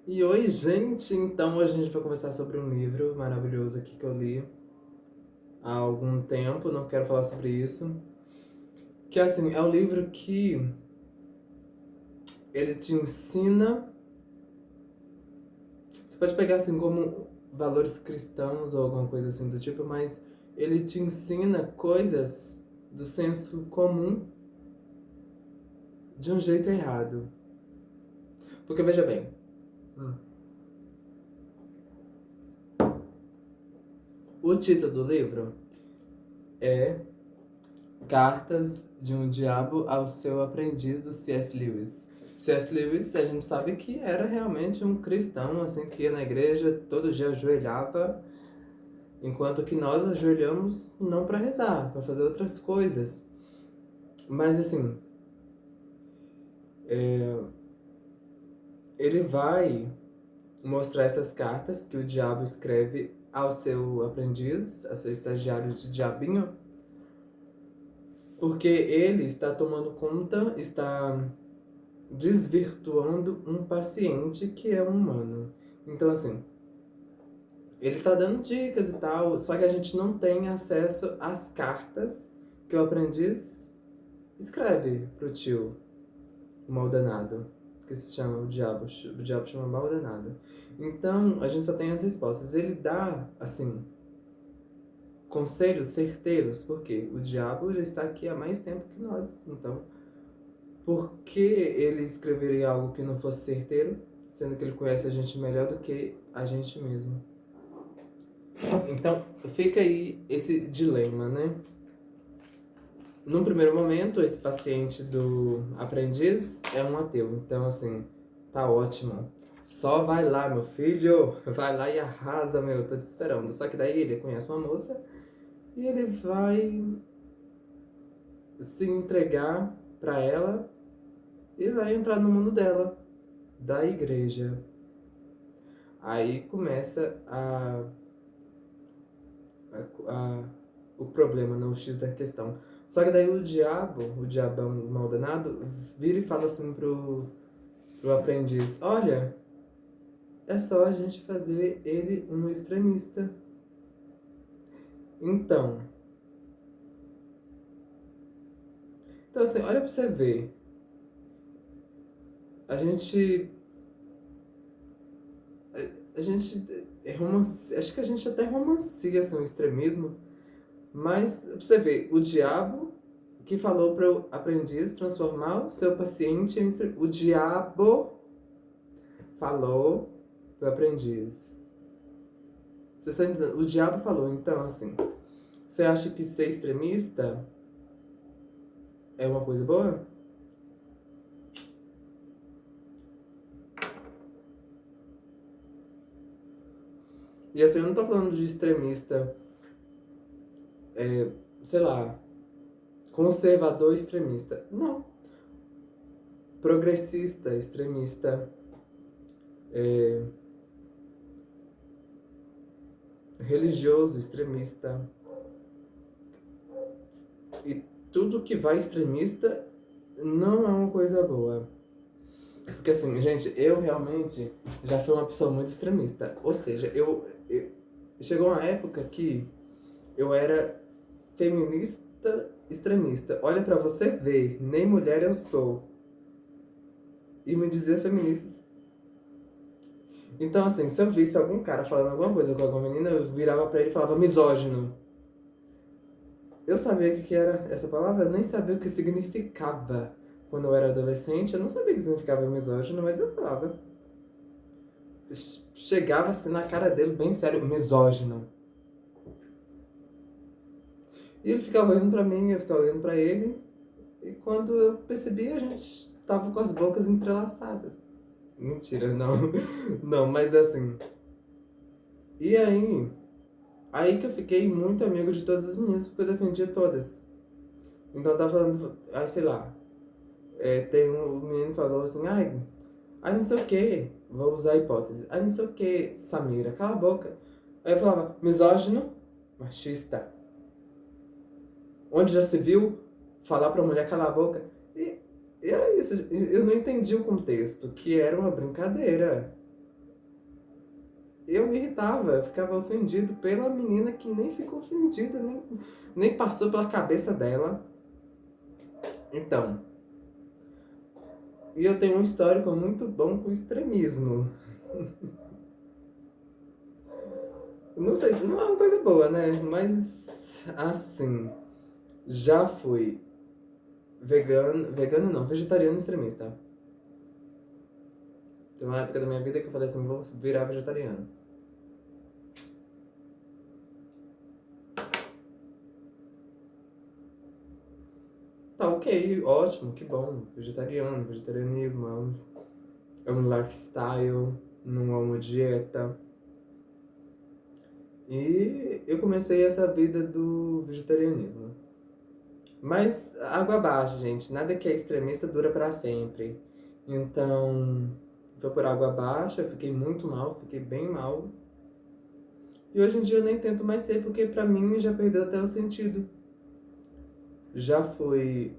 E oi, gente! Então, hoje a gente vai conversar sobre um livro maravilhoso aqui que eu li há algum tempo, não quero falar sobre isso. Que assim, é um livro que ele te ensina. Você pode pegar assim como valores cristãos ou alguma coisa assim do tipo, mas ele te ensina coisas do senso comum de um jeito errado. Porque veja bem, hum, o título do livro é Cartas de um Diabo ao Seu Aprendiz, do C.S. Lewis. C.S. Lewis, a gente sabe que era realmente um cristão, assim, que ia na igreja, todo dia ajoelhava, enquanto que nós ajoelhamos não para rezar, para fazer outras coisas. Mas, assim, ele vai mostrar essas cartas que o diabo escreve ao seu aprendiz, ao seu estagiário de diabinho, porque ele está tomando conta, está desvirtuando um paciente que é um humano. Então, assim, ele tá dando dicas e tal, só que a gente não tem acesso às cartas que o aprendiz escreve pro tio, o maldanado, que se chama o diabo chama maldanado. Então, a gente só tem as respostas. Ele dá, assim, conselhos certeiros, porque o diabo já está aqui há mais tempo que nós, então por que ele escreveria algo que não fosse certeiro, sendo que ele conhece a gente melhor do que a gente mesmo? Então, fica aí esse dilema, né? Num primeiro momento, esse paciente do aprendiz é um ateu. Então, assim, tá ótimo. Só vai lá, meu filho. Vai lá e arrasa, meu. Tô te esperando. Só que daí ele conhece uma moça e ele vai se entregar pra ela e vai entrar no mundo dela, da igreja. Aí começa a o problema, não o X da questão. Só que daí o diabão o maldanado, vira e fala assim pro aprendiz: Olha, é só a gente fazer ele um extremista. Então, então assim, olha pra você ver. A gente. A gente. Acho que a gente até romancia assim, o extremismo. Mas, pra você ver, o diabo que falou para o aprendiz transformar o seu paciente em o diabo falou para o aprendiz. Você está entendendo? O diabo falou, então, assim, você acha que ser extremista é uma coisa boa? E assim, eu não tô falando de extremista, sei lá, conservador extremista. Não. Progressista extremista, religioso extremista. E tudo que vai extremista não é uma coisa boa. Porque assim, gente, eu realmente já fui uma pessoa muito extremista. Ou seja, chegou uma época que eu era feminista extremista. Olha pra você ver, nem mulher eu sou. E me dizia feminista. Então assim, se eu visse algum cara falando alguma coisa com alguma menina, eu virava pra ele e falava misógino. Eu sabia o que era essa palavra, eu nem sabia o que significava. Quando eu era adolescente, eu não sabia o que significava misógino, mas eu falava. Chegava assim na cara dele, bem sério, misógino. E ele ficava olhando pra mim, eu ficava olhando pra ele. E quando eu percebi, a gente tava com as bocas entrelaçadas. Mentira, não. Não, mas assim. E aí que eu fiquei muito amigo de todas as meninas, porque eu defendia todas. Então eu tava falando, ai sei lá. Tem um menino que falou assim, ai não sei o que, vou usar a hipótese. Ai não sei o que, Samira, cala a boca. Aí eu falava, misógino, machista. Onde já se viu falar pra mulher calar a boca? E era isso, eu não entendi o contexto, que era uma brincadeira. eu me irritava, eu ficava ofendido pela menina que nem ficou ofendida, nem passou pela cabeça dela. Então, e eu tenho um histórico muito bom com extremismo. Não sei, não é uma coisa boa, né? Mas, assim, já fui vegano não, vegetariano extremista. Tem uma época da minha vida que eu falei assim, vou virar vegetariano. Tá, ok, ótimo, que bom. Vegetarianismo é um lifestyle, não é uma dieta. E eu comecei essa vida do vegetarianismo. Mas água abaixo, gente. Nada que é extremista dura pra sempre. Então, foi por água abaixo, eu fiquei muito mal, fiquei bem mal. E hoje em dia eu nem tento mais ser, porque pra mim já perdeu até o sentido. Já fui.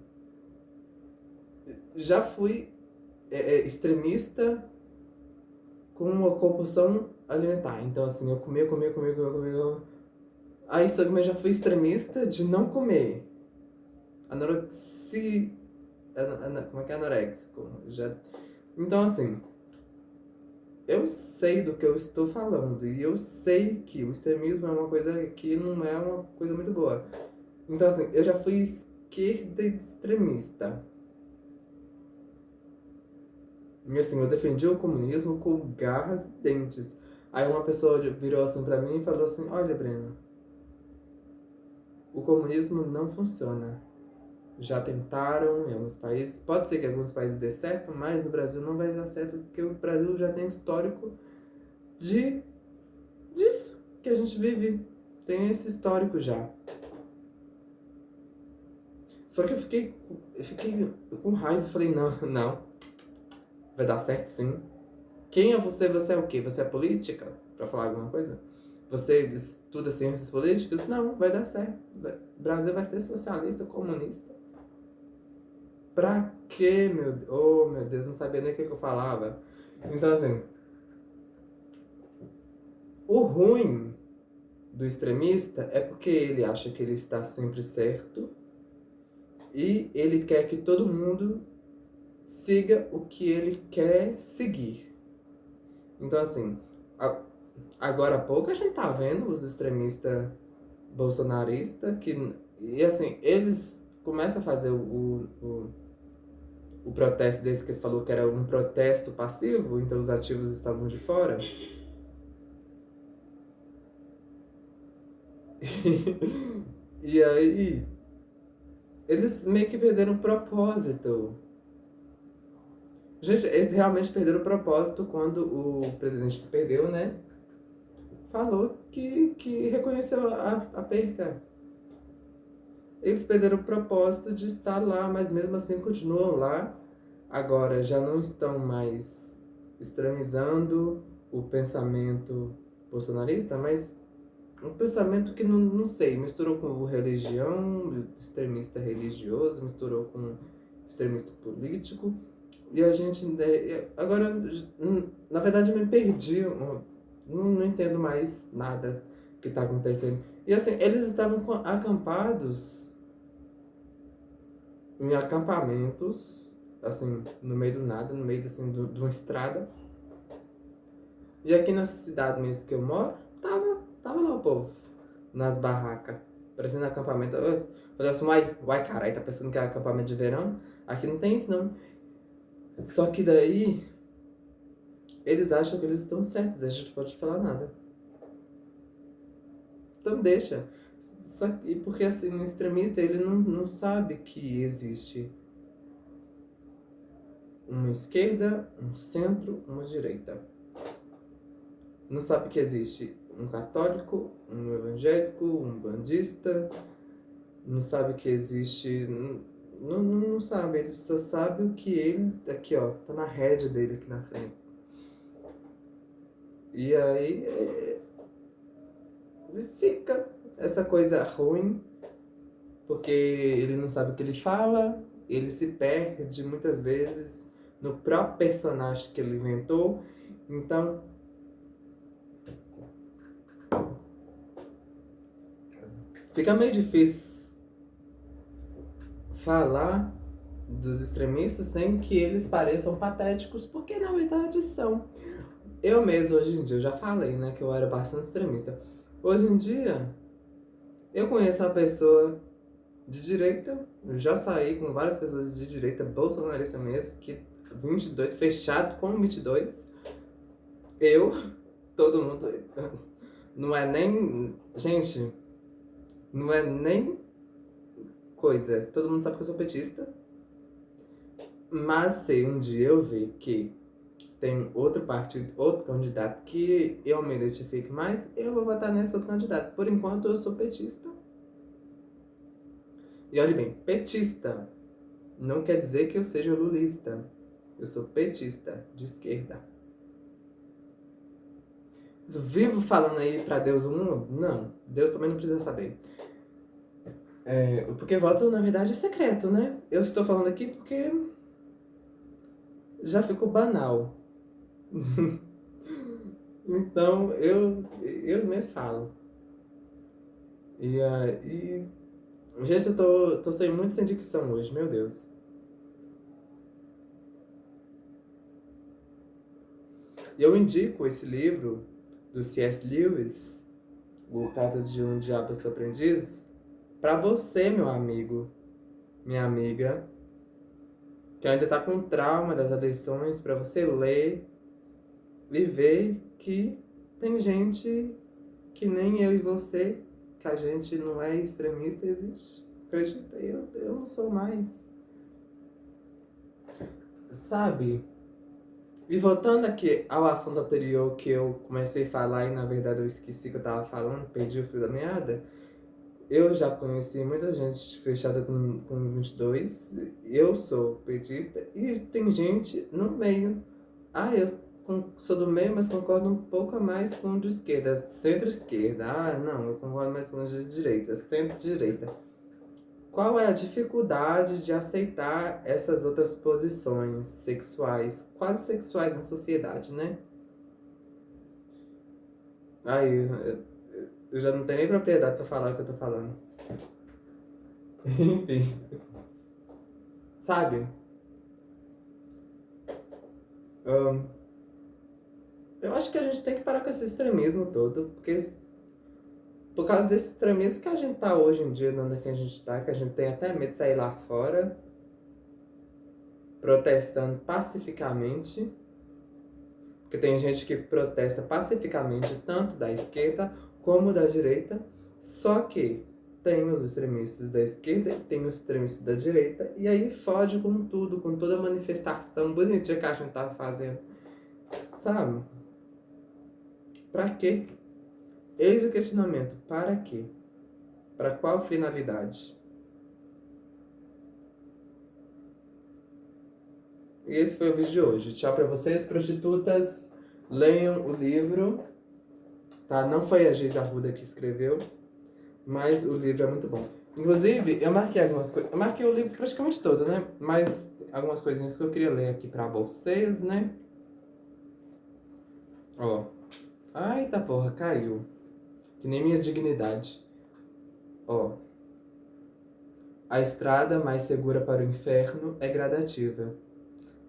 Já fui extremista com uma compulsão alimentar. Então, assim, eu comia. Aí, só que eu já fui extremista de não comer. Anorexia. Como é que é anoréxico? Já... Então, assim, eu sei do que eu estou falando. E eu sei que o extremismo é uma coisa que não é uma coisa muito boa. Então, assim, eu já fui esquerda extremista. E assim, eu defendi o comunismo com garras e dentes. Aí uma pessoa virou assim pra mim e falou assim, olha, Breno, o comunismo não funciona. Já tentaram em alguns países, pode ser que em alguns países dê certo, mas no Brasil não vai dar certo, porque o Brasil já tem histórico de disso que a gente vive. Tem esse histórico já. Só que eu fiquei com raiva, falei, não, vai dar certo sim. Quem é você? Você é o quê? Você é política? Pra falar alguma coisa? Você estuda ciências políticas? Não, vai dar certo. O Brasil vai ser socialista, comunista. Pra quê, meu Deus? Oh, meu Deus, não sabia nem o que eu falava. Então, assim, o ruim do extremista é porque ele acha que ele está sempre certo e ele quer que todo mundo siga o que ele quer seguir. Então, assim, agora há pouco a gente tá vendo os extremistas bolsonaristas que... E, assim, eles começam a fazer o protesto desse que você falou que era um protesto passivo, então os ativos estavam de fora. E aí, eles meio que perderam o propósito. Gente, eles realmente perderam o propósito quando o presidente que perdeu, né, falou que reconheceu a perca. Eles perderam o propósito de estar lá, mas mesmo assim continuam lá. Agora já não estão mais extremizando o pensamento bolsonarista, mas um pensamento que não sei, misturou com religião, extremista religioso, misturou com extremista político. E a gente, agora, na verdade, eu me perdi, não entendo mais nada que está acontecendo. E assim, eles estavam acampados em acampamentos, assim, no meio do nada, no meio assim, de uma estrada. E aqui nessa cidade mesmo que eu moro, tava lá o povo, nas barracas, parecendo acampamento. Eu falei assim, uai, caralho, tá pensando que é acampamento de verão? Aqui não tem isso, não. Só que daí, eles acham que eles estão certos, a gente não pode falar nada. Então deixa. Só que, porque assim, o extremista, ele não sabe que existe uma esquerda, um centro, uma direita. Não sabe que existe um católico, um evangélico, um bandista. Não sabe que existe... Não sabe, ele só sabe o que ele... Aqui, ó, tá na rédea dele aqui na frente. E aí... fica essa coisa ruim, porque ele não sabe o que ele fala, ele se perde muitas vezes no próprio personagem que ele inventou. Então, Fica meio difícil falar dos extremistas sem que eles pareçam patéticos, porque na verdade são. Eu mesmo, hoje em dia, eu já falei, né, que eu era bastante extremista. Hoje em dia, eu conheço uma pessoa de direita, eu já saí com várias pessoas de direita, bolsonarista mesmo, que 22, fechado com 22. Eu, todo mundo, não é nem, gente, não é nem coisa, todo mundo sabe que eu sou petista, mas se um dia eu ver que tem outro partido, outro candidato que eu me identifique mais, eu vou votar nesse outro candidato. Por enquanto eu sou petista. E olhe bem, petista não quer dizer que eu seja lulista. Eu sou petista, de esquerda. Vivo falando aí pra Deus o mundo? Não, Deus também não precisa saber. Porque voto, na verdade, é secreto, né? Eu estou falando aqui porque já ficou banal. Então, eu mesmo falo. Gente, eu tô sem muito sem dicção hoje, meu Deus. E eu indico esse livro do C.S. Lewis, O Cartas de um Diabo Seu Aprendiz, pra você, meu amigo, minha amiga, que ainda tá com trauma das eleições, pra você ler e ver que tem gente que nem eu e você, que a gente não é extremista, existe. Acredita, eu não sou mais. Sabe? E voltando aqui ao assunto anterior que eu comecei a falar e na verdade eu esqueci que eu tava falando, perdi o fio da meada. Eu já conheci muita gente fechada com 22, eu sou petista e tem gente no meio. Sou do meio, mas concordo um pouco a mais com o de esquerda, centro-esquerda. Ah, não, eu concordo mais com o de direita, centro-direita. Qual é a dificuldade de aceitar essas outras posições sexuais, quase sexuais na sociedade, né? Aí, eu já não tenho nem propriedade pra falar o que eu tô falando. Enfim. Sabe? Eu acho que a gente tem que parar com esse extremismo todo, porque por causa desse extremismo que a gente tá hoje em dia, onde que a gente tá, que a gente tem até medo de sair lá fora, protestando pacificamente, porque tem gente que protesta pacificamente, tanto da esquerda como da direita, só que tem os extremistas da esquerda e tem os extremistas da direita, e aí fode com tudo, com toda a manifestação bonitinha que a gente tá fazendo, sabe? Pra quê? Eis o questionamento, para quê? Para qual finalidade? E esse foi o vídeo de hoje. Tchau pra vocês, prostitutas. Leiam o livro. Tá? Não foi a Geisa Arruda que escreveu, mas o livro é muito bom. Inclusive, eu marquei algumas coisas. Eu marquei o livro praticamente todo, né? Mas algumas coisinhas que eu queria ler aqui pra vocês, né? Ó. Ai, tá porra, caiu. Que nem minha dignidade. Ó. A estrada mais segura para o inferno é gradativa.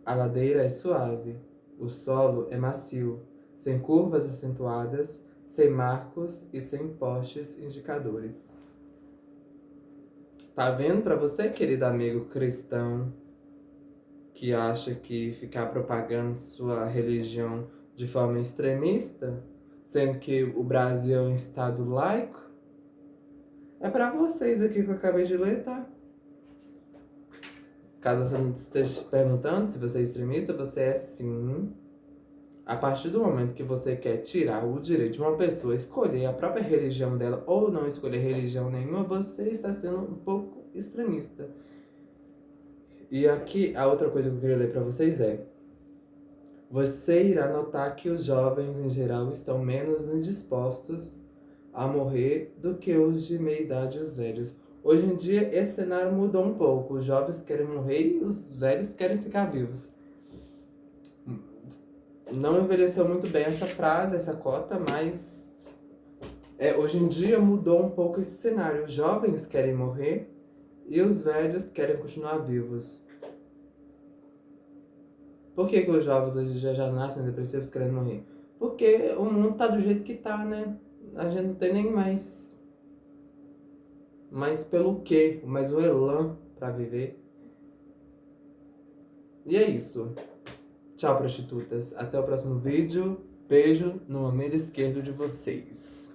A ladeira é suave. O solo é macio, sem curvas acentuadas, sem marcos e sem postes indicadores. Tá vendo pra você, querido amigo cristão, que acha que ficar propagando sua religião de forma extremista, sendo que o Brasil é um estado laico? É pra vocês aqui que eu acabei de ler, tá? Caso você não esteja se perguntando se você é extremista, você é sim. A partir do momento que você quer tirar o direito de uma pessoa escolher a própria religião dela ou não escolher religião nenhuma, você está sendo um pouco extremista. E aqui a outra coisa que eu queria ler para vocês é: você irá notar que os jovens em geral estão menos indispostos a morrer do que os de meia idade e os velhos. Hoje em dia esse cenário mudou um pouco. Os jovens querem morrer e os velhos querem ficar vivos. Não envelheceu muito bem essa frase, essa cota, mas Hoje em dia mudou um pouco esse cenário. Os jovens querem morrer e os velhos querem continuar vivos. Por que que os jovens hoje já nascem depressivos querendo morrer? Porque o mundo tá do jeito que tá, né? A gente não tem nem mais pelo quê, mais o elan pra viver. E é isso. Tchau, prostitutas. Até o próximo vídeo. Beijo no mamilo esquerdo de vocês.